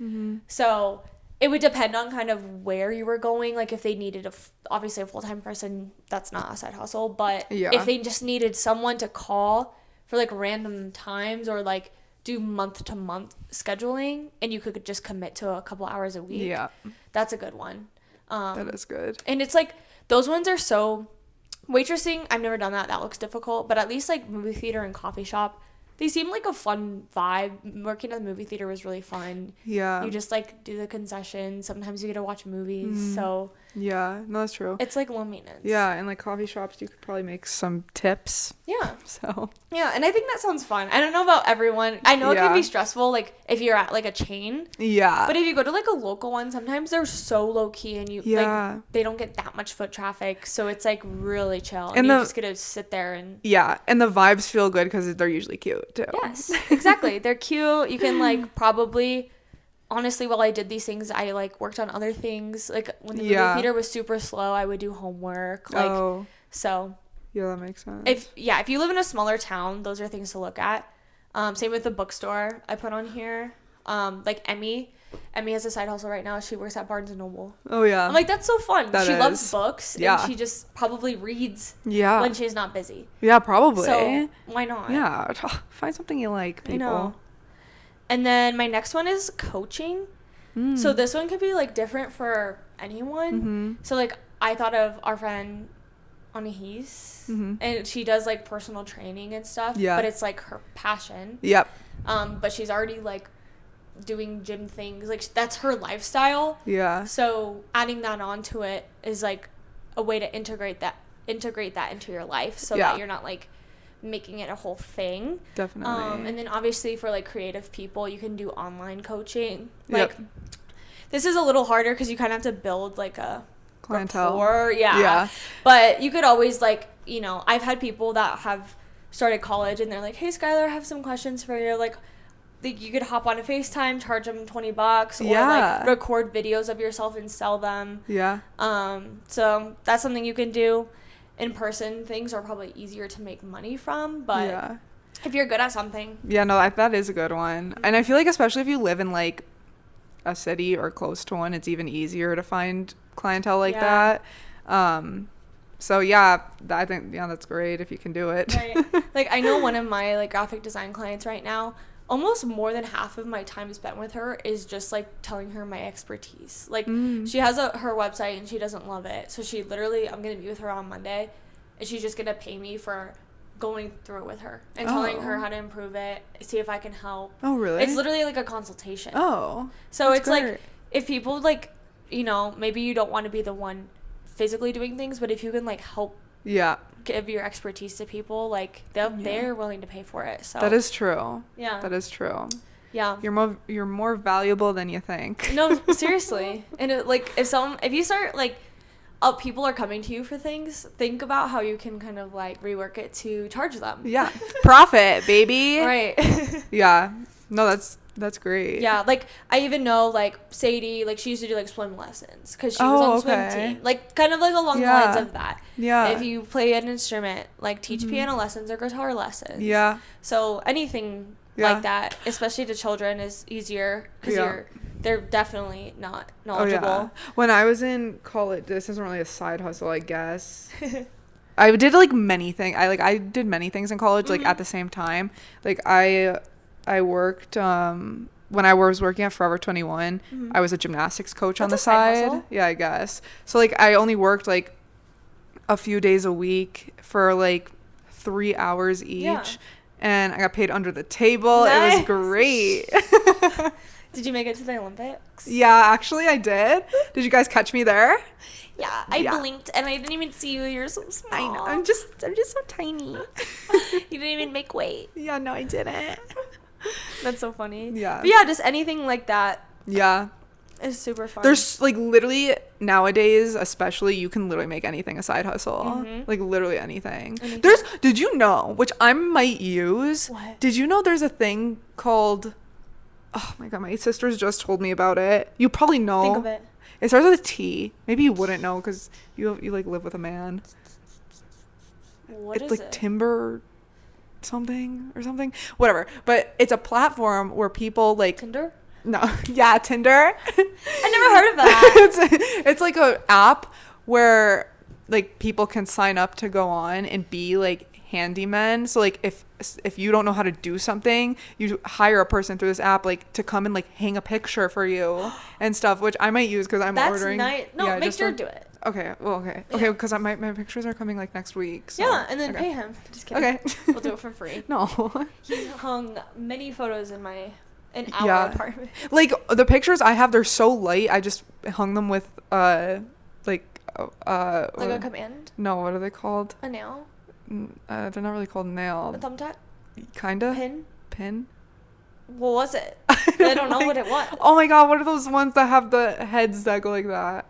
So it would depend on kind of where you were going. Like if they needed obviously a full-time person, that's not a side hustle. But if they just needed someone to call for like random times or like do month-to-month scheduling and you could just commit to a couple hours a week. Yeah. That's a good one. That is good. And it's like those ones are so waitressing. I've never done that. That looks difficult. But at least like movie theater and coffee shop, they seem like a fun vibe. Working at the movie theater was really fun. Yeah. You just like do the concessions. Sometimes you get to watch movies. So Yeah, no, that's true. It's like low maintenance. Yeah, and like coffee shops, you could probably make some tips. Yeah. So. Yeah, and I think that sounds fun. I don't know about everyone. I know it can be stressful, like if you're at like a chain. Yeah. But if you go to like a local one, sometimes they're so low key and like they don't get that much foot traffic, so it's like really chill. And you just get to sit there and. Yeah, and the vibes feel good because they're usually cute too. Yes, exactly. They're cute. You can like probably. Honestly, while I did these things, I like worked on other things. Like when the movie theater was super slow, I would do homework. Like so. Yeah, that makes sense. If you live in a smaller town, those are things to look at. Same with the bookstore I put on here. Like Emmy has a side hustle right now. She works at Barnes and Noble. Oh yeah. I'm like, that's so fun. She loves books. Yeah. And she just probably reads. Yeah. When she's not busy. Yeah, probably. So why not? Yeah. Find something you like, people. I know. And then my next one is coaching. So this one could be like different for anyone. So like I thought of our friend Anahis, and she does like personal training and stuff. Yeah. But it's like her passion. Yep. But she's already like doing gym things. Like that's her lifestyle. Yeah. So adding that onto it is like a way to integrate that into your life, so that you're not like making it a whole thing. Definitely. And then obviously for like creative people, you can do online coaching. Like this is a little harder because you kind of have to build like a clientele rapport. Yeah. But you could always like, you know, I've had people that have started college and they're like, hey Skylar, I have some questions for you. Like you could hop on a FaceTime, charge them $20 or like record videos of yourself and sell them. Yeah. So that's something you can do. In-person things are probably easier to make money from, but if you're good at something. Yeah, no, that is a good one. And I feel like especially if you live in like a city or close to one, it's even easier to find clientele like that. So yeah, I think that's great if you can do it. Right. Like I know one of my like graphic design clients right now, almost more than half of my time spent with her is just like telling her my expertise. Like she has her website and she doesn't love it, so she literally, I'm gonna meet with her on Monday and she's just gonna pay me for going through it with her and telling her how to improve it, see if I can help. Oh really? It's literally like a consultation. Oh, so it's great. Like if people like, you know, maybe you don't want to be the one physically doing things, but if you can like help give your expertise to people, like they're willing to pay for it. So that is true. Yeah, that is true. Yeah, you're more valuable than you think. No, seriously. And if you start like people are coming to you for things, think about how you can kind of like rework it to charge them. Yeah, profit, baby. Right. Yeah, no, that's great. Yeah, like I even know like Sadie, like she used to do like swim lessons because she was on swim team, like kind of like along the lines of that. Yeah, if you play an instrument, like teach piano lessons or guitar lessons. Yeah, so anything like that, especially to children, is easier because they're definitely not knowledgeable. Oh, yeah. When I was in college, this isn't really a side hustle, I guess. I did like many things. I did many things in college, like at the same time. Like I worked when I was working at Forever 21. I was a gymnastics coach on the side. Yeah, I guess. So like I only worked like a few days a week for like 3 hours each, and I got paid under the table. Nice. It was great. Did you make it to the Olympics? Yeah, actually I did. Did you guys catch me there? Yeah, I blinked and I didn't even see you. You're so small. I know. I'm just so tiny. You didn't even make weight. Yeah, no, I didn't. That's so funny. Yeah. But yeah, just anything like that. Yeah. It's super fun. There's like literally nowadays, especially, you can literally make anything a side hustle. Like literally anything. Did you know, which I might use? What? Did you know there's a thing called, oh my god, my sisters just told me about it. You probably know. Think of it. It starts with a T. Maybe you wouldn't know because you like live with a man. What it's is like it? Timber something or something. Whatever. But it's a platform where people like Tinder? No. Yeah, Tinder. I never heard of that. It's like an app where like people can sign up to go on and be like handymen. So like if you don't know how to do something, you hire a person through this app like to come and like hang a picture for you and stuff, which I might use because I'm ordering. That's nice. No, make sure to do it. Okay. Well, okay. Okay, because my pictures are coming like next week. So. Yeah, and then pay him. Just kidding. Okay. We'll do it for free. No. He hung many photos in our apartment. Like the pictures I have, they're so light. I just hung them with like Like a command? No, what are they called? A nail? They're not really called A nailed. thumbtack? Kinda. Pin? Pin? What was it? I don't know what it was. Oh my god, what are those ones that have the heads that go like that?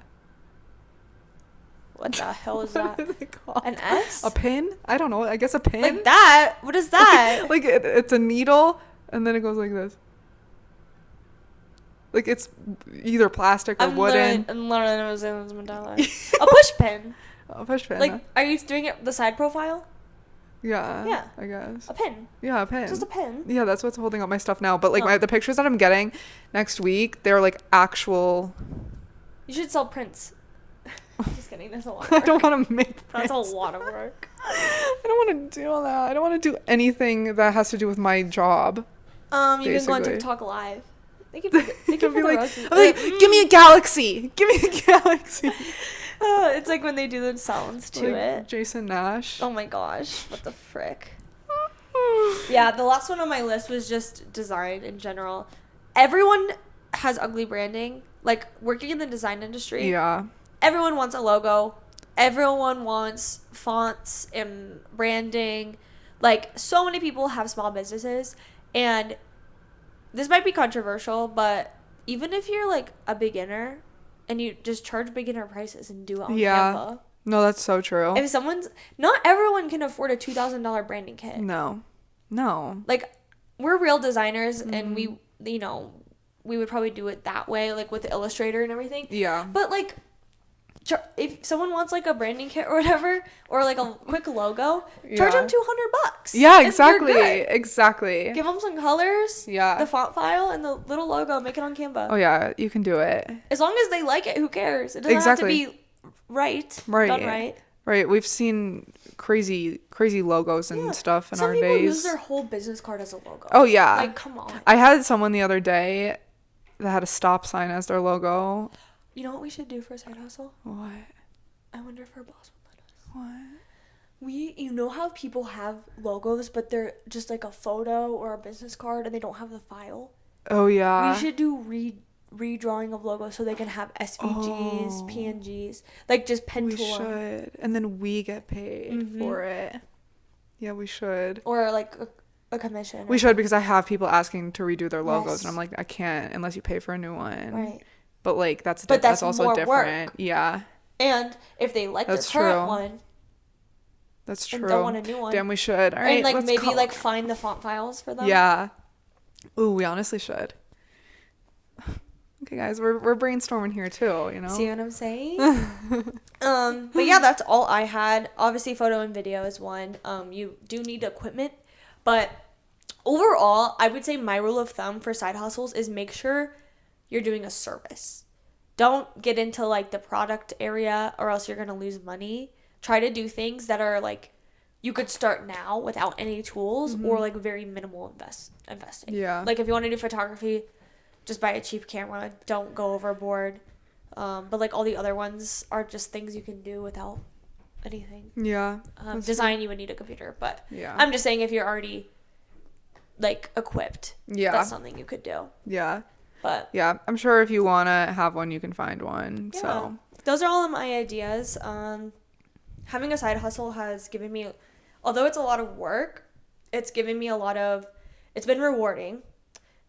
What the hell is What that? are they called? An S? A pin? I don't know. I guess a pin? Like that? What is that? Like it's a needle and then it goes like this. Like it's either plastic or wooden. I'm literally saying this metallic. A push pin. A push pin. Like, are you doing it the side profile? Yeah. Yeah. I guess. A pin. Yeah, a pin. Just a pin. Yeah, that's what's holding up my stuff now. But like Oh. the pictures that I'm getting next week, they're like actual. You should sell prints. Just kidding. That's a lot of I work. don't want to make. That's a prints. lot of work. I don't want to do all that. I don't want to do anything that has to do with my job. You can go on Basically. TikTok live. They can I'll be like, give me a galaxy. Give me a galaxy. It's like when they do the sounds to Like it. Jason Nash. Oh my gosh. What the frick? Yeah, the last one on my list was just design in general. Everyone has ugly branding. Like, working in the design industry, Yeah. everyone wants a logo. Everyone wants fonts and branding. Like, so many people have small businesses. And this might be controversial, but even if you're, like, a beginner and you just charge beginner prices and do it on Yeah. Canva. No, that's so true. If someone's... Not everyone can afford a $2,000 branding kit. No. Like, we're real designers, and Mm-hmm. we, you know, we would probably do it that way, like with Illustrator and everything. Yeah. But, like, if someone wants, like, a branding kit or whatever, or, like, a quick logo, charge Yeah. them $200. Yeah, and exactly. you're good. Exactly. Give them some colors, Yeah. the font file, and the little logo. Make it on Canva. Oh yeah, you can do it. As long as they like it, who cares? It doesn't Exactly. have to be right. Right. Done right. Right. We've seen crazy logos and Yeah. stuff in Some our people days. use their whole business card as a logo. Oh yeah. Like, come on. I had someone the other day that had a stop sign as their logo. You know what we should do for a side hustle? What? I wonder if our boss would let us. What? You know how people have logos, but they're just like a photo or a business card, and they don't have the file? Oh yeah. We should do redrawing of logos so they can have SVGs, Oh. PNGs, like just pen We tool should, and then we get paid Mhm. for it. Yeah, we should. or like a commission. We should, because I have people asking to redo their logos, Yes. and I'm like, I can't unless you pay for a new one. Right. But like that's But that's that's also more different. work. Yeah, And if they like That's their current true. one that's and true. don't want a new one, Damn, we should. All right, and like let's maybe call- like find the font files for them. Yeah. Ooh, we honestly should. Okay, guys, we're brainstorming here too. You know. See what I'm saying? But yeah, that's all I had. Obviously, photo and video is one. You do need equipment, but overall, I would say my rule of thumb for side hustles is make sure you're doing a service. Don't get into like the product area, or else you're gonna lose money. Try to do things that are like you could start now without any tools, or like very minimal investing. Yeah. Like if you want to do photography, just buy a cheap camera. Don't go overboard. But like all the other ones are just things you can do without anything. Yeah. that's Design, you would need a computer, but Yeah. I'm just saying if you're already like equipped, Yeah. that's something you could do. Yeah. But Yeah. I'm sure if you wanna have one, you can find one. yeah, So. those are all of my ideas. Having a side hustle has given me, although it's a lot of work, it's given me it's been rewarding.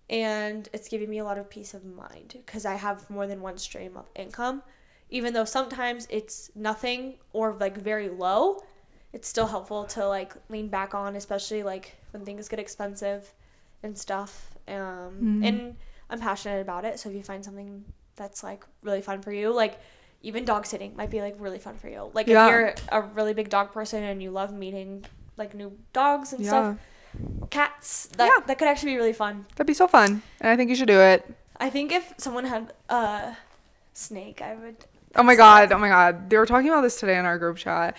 And it's giving me a lot of peace of mind because I have more than one stream of income. Even though sometimes it's nothing or like very low, it's still helpful to like lean back on, especially like when things get expensive and stuff. And I'm passionate about it. So if you find something that's like really fun for you, like even dog sitting might be like really fun for you. Like Yeah. if you're a really big dog person and you love meeting like new dogs and stuff. Cats, that could actually be really fun. That'd be so fun, and I think you should do it. I think if someone had a snake, I would. Oh my god! They were talking about this today in our group chat.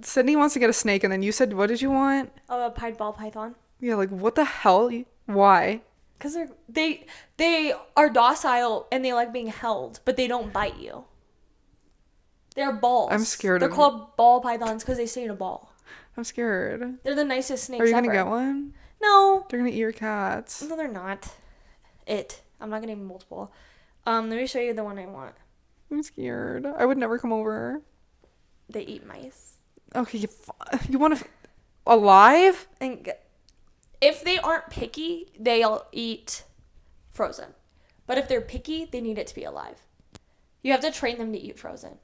Sydney wants to get a snake, and then you said, what did you want? Oh, a pied ball python. Yeah, like what the hell? Why? Because they are docile and they like being held, but they don't bite you. They're balls. I'm scared They're of called ball pythons because they stay in a ball. I'm scared. They're the nicest snakes Are you gonna ever. get one? No. They're gonna eat your cats. No, they're not. I'm not gonna name multiple. Let me show you the one I want. I'm scared. I would never come over. They eat mice. Okay, you want to alive? And if they aren't picky, they'll eat frozen. But if they're picky, they need it to be alive. You have to train them to eat frozen.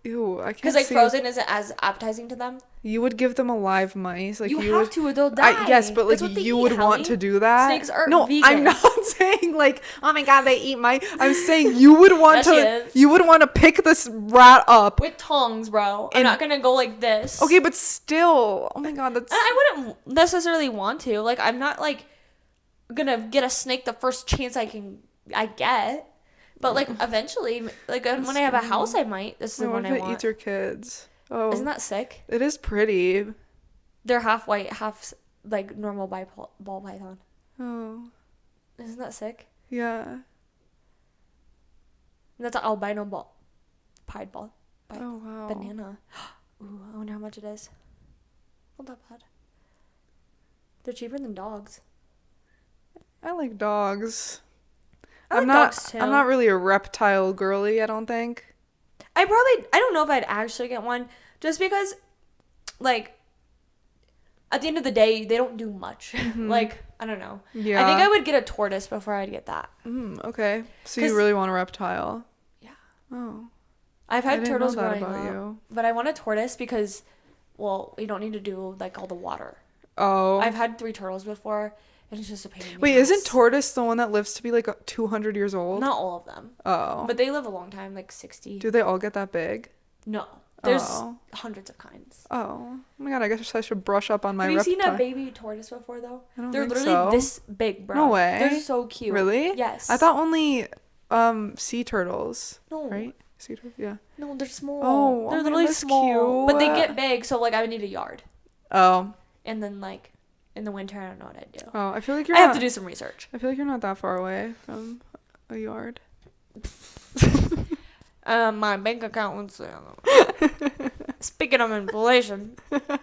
Ew, I can't. Because like frozen isn't as appetizing to them. You would give them alive mice, like you have to, or they'll die. Yes, but like you would want to do that. Snakes are no, vegan. I'm not saying like, oh my god, they eat mice. I'm saying you would want to. You would want to pick this rat up with tongs, bro. I'm not gonna go like this. Okay, but still, oh my god, that's. And I wouldn't necessarily want to. Like, I'm not like gonna get a snake the first chance I get. But like eventually, like when I have a house, I might. This is the one I want. It eats your kids. Oh, isn't that sick? It is pretty. They're half white, half like normal ball python. Oh, isn't that sick? Yeah. That's an albino pied ball. Oh wow. Banana. Ooh, I wonder how much it is. Not that bad. They're cheaper than dogs. I like dogs. I'm not really a reptile girly, I don't think. I don't know if I'd actually get one, just because, like, at the end of the day, they don't do much. Mm-hmm. Like, I don't know. Yeah. I think I would get a tortoise before I'd get that. Okay. So you really want a reptile? Yeah. Oh. I've had turtles growing up, but I want a tortoise because, well, you don't need to do, like, all the water. Oh. I've had 3 turtles before. It's just a pain in the Wait, ass. isn't tortoise the one that lives to be like 200 years old? Not all of them. Oh. But they live a long time, like 60. Do they all get that big? No. There's hundreds of kinds. Oh my god, I guess I should brush up on my reptile. Have you seen a baby tortoise before, though? They're literally this big, bro. No way. They're so cute. Really? Yes. I thought only sea turtles. No. Right? Sea turtles, yeah. No, they're small. Oh, they're literally small. Cute. But they get big, so, like, I would need a yard. Oh. And then, like, in the winter, I don't know what I'd do. Oh, I feel like I have to do some research. I feel like you're not that far away from a yard. My bank account would say. Speaking of inflation,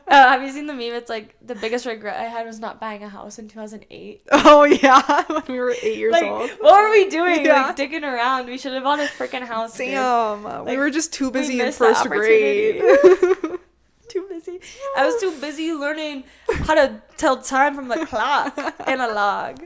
have you seen the meme? It's like the biggest regret I had was not buying a house in 2008. Oh yeah, when we were 8 years old. What were we doing? Yeah. Like digging around. We should have bought a freaking house. Damn, like, we were just too busy in first grade. Too busy. I was too busy learning how to tell time from the clock. Analog.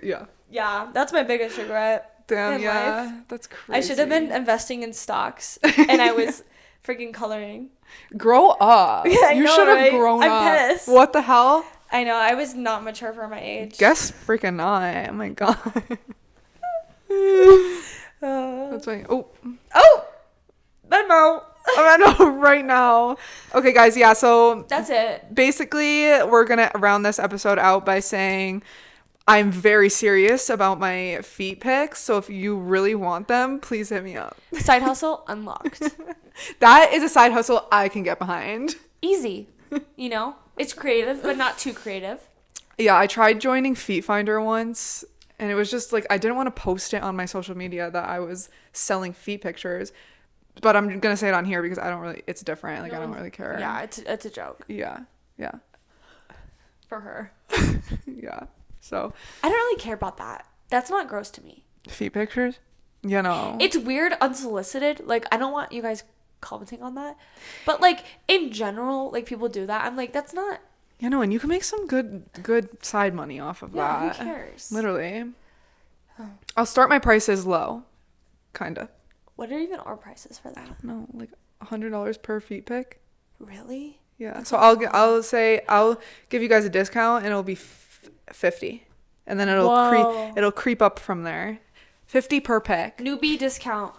Yeah. Yeah, that's my biggest regret. Damn, yeah. Life. That's crazy. I should have been investing in stocks, and I was freaking coloring. Grow up. Yeah, you should have grown up. I'm pissed. What the hell? I know. I was not mature for my age. Guess freaking not. Oh my god. That's funny. Oh. Venmo. I know right now. Okay, guys. Yeah. So that's it. Basically, we're gonna round this episode out by saying I'm very serious about my feet pics. So if you really want them, please hit me up. Side hustle unlocked. That is a side hustle I can get behind. Easy. You know, it's creative, but not too creative. Yeah, I tried joining Feet Finder once, and it was just like I didn't want to post it on my social media that I was selling feet pictures. But I'm gonna say it on here because it's different. Like, I don't really care. Yeah, it's a joke. Yeah. For her. Yeah. So. I don't really care about that. That's not gross to me. Feet pictures? Yeah, no. It's weird, unsolicited. Like, I don't want you guys commenting on that. But, like, in general, like, people do that. I'm like, that's not. You know, and you can make some good side money off of that. Who cares? Literally. Oh. I'll start my prices low. Kinda. What are even our prices for that? I don't know, like $100 per feet pic. Really? Yeah. That's so I'll give you guys a discount, and it'll be 50, and then it'll creep up from there. 50 per pic. Newbie discount.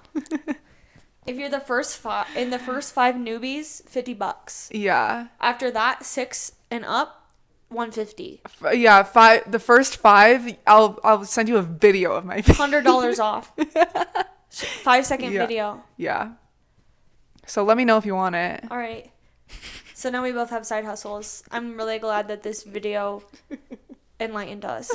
If you're the first 5 newbies, $50. Yeah. After that, 6 and up, $150. Yeah, 5. The first 5, I'll send you a video of my feet. $100 off. 5-second video. Yeah. So let me know if you want it. All right. So now we both have side hustles. I'm really glad that this video enlightened us.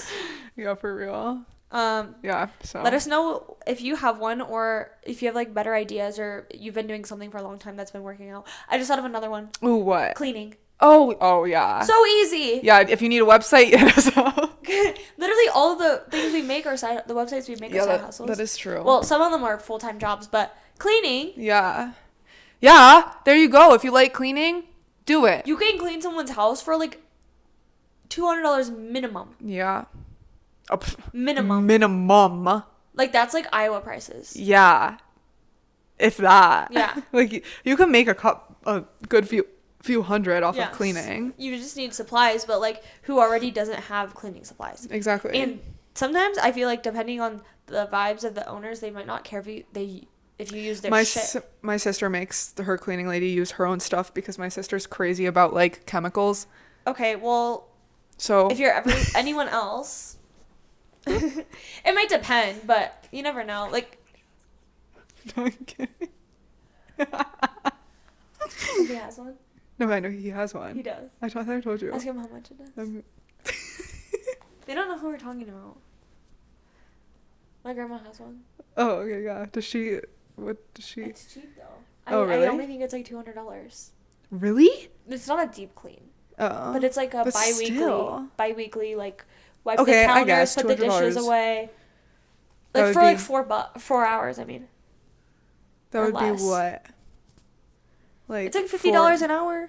Yeah, for real. Yeah. So let us know if you have one, or if you have like better ideas, or you've been doing something for a long time that's been working out. I just thought of another one. Ooh, what? Cleaning. Oh yeah. So easy. Yeah. If you need a website, hit us up. literally all of the things we make are the websites we make are side hustles. That is true. Well, some of them are full-time jobs, but cleaning. Yeah. Yeah. There you go. If you like cleaning, do it. You can clean someone's house for like $200 minimum. Yeah. Oh, Minimum. Minimum. Like, that's like Iowa prices. Yeah. If that. Yeah. Like, you can make a good few hundred off of cleaning. You just need supplies, but like, who already doesn't have cleaning supplies? Exactly. And sometimes I feel like depending on the vibes of the owners, they might not care if you use their shit. My sister makes her cleaning lady use her own stuff because my sister's crazy about like chemicals. Okay, well, so if you're ever anyone else, it might depend, but you never know. Like, no, I'm kidding. if he has one. No, I know he has one. He does. I thought I told you. Ask him how much it is. They don't know who we're talking about. My grandma has one. Oh, okay, yeah. What does she? It's cheap though. Oh, really? I only think it's like $200. Really? It's not a deep clean. Oh. But it's like a bi-weekly, like, wipe the okay, counters, I guess, put the dishes away. Like, for like 4 hours, I mean. That would less. be what? Like, it's like $50 an hour.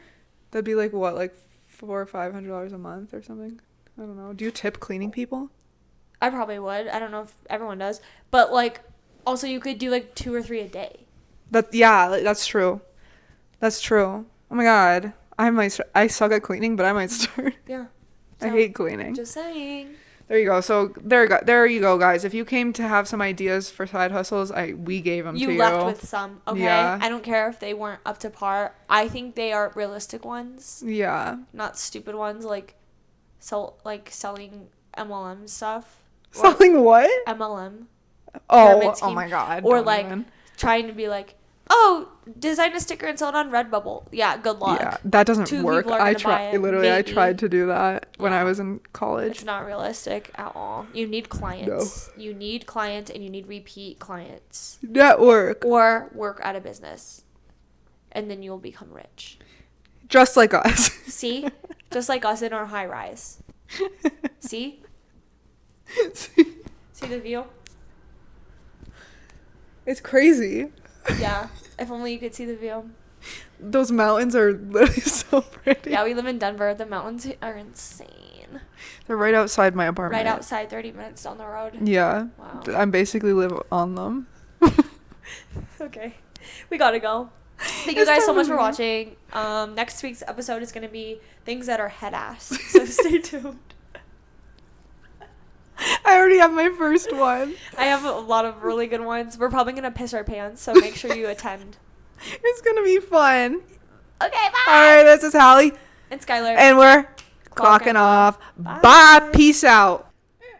That'd be like what, like $400 or $500 a month or something? I don't know. Do you tip cleaning people? I probably would. I don't know if everyone does, but like, also you could do like 2 or 3 a day. That's true. That's true. Oh my god, I suck at cleaning, but I might start. Yeah. So, I hate cleaning. Just saying. There you go. So there you go, guys. If you came to have some ideas for side hustles, we gave them to you. You left with some, okay? Yeah. I don't care if they weren't up to par. I think they are realistic ones. Yeah. Not stupid ones like selling MLM stuff. Selling what? MLM. Oh my god. Or like trying to be like, oh, design a sticker and sell it on Redbubble. Yeah, good luck. Yeah, that doesn't 2 work. people are gonna buy it, Literally, maybe. I tried to do that when I was in college. It's not realistic at all. You need clients. No. You need clients and you need repeat clients. Network. Or work at a business. And then you'll become rich. Just like us. See? Just like us in our high rise. See? See the view? It's crazy. Yeah. If only you could see the view. Those mountains are literally so pretty. Yeah, we live in Denver. The mountains are insane. They're right outside my apartment. Right outside, 30 minutes down the road. Yeah. Wow. I basically live on them. Okay. We gotta go. Thank you guys so much for watching. Next week's episode is going to be things that are head ass. So stay tuned. I already have my first one. I have a lot of really good ones. We're probably going to piss our pants, so make sure you attend. It's going to be fun. Okay, bye. All right, this is Hallie. And Skylar. And we're clocking off. Bye. Peace out.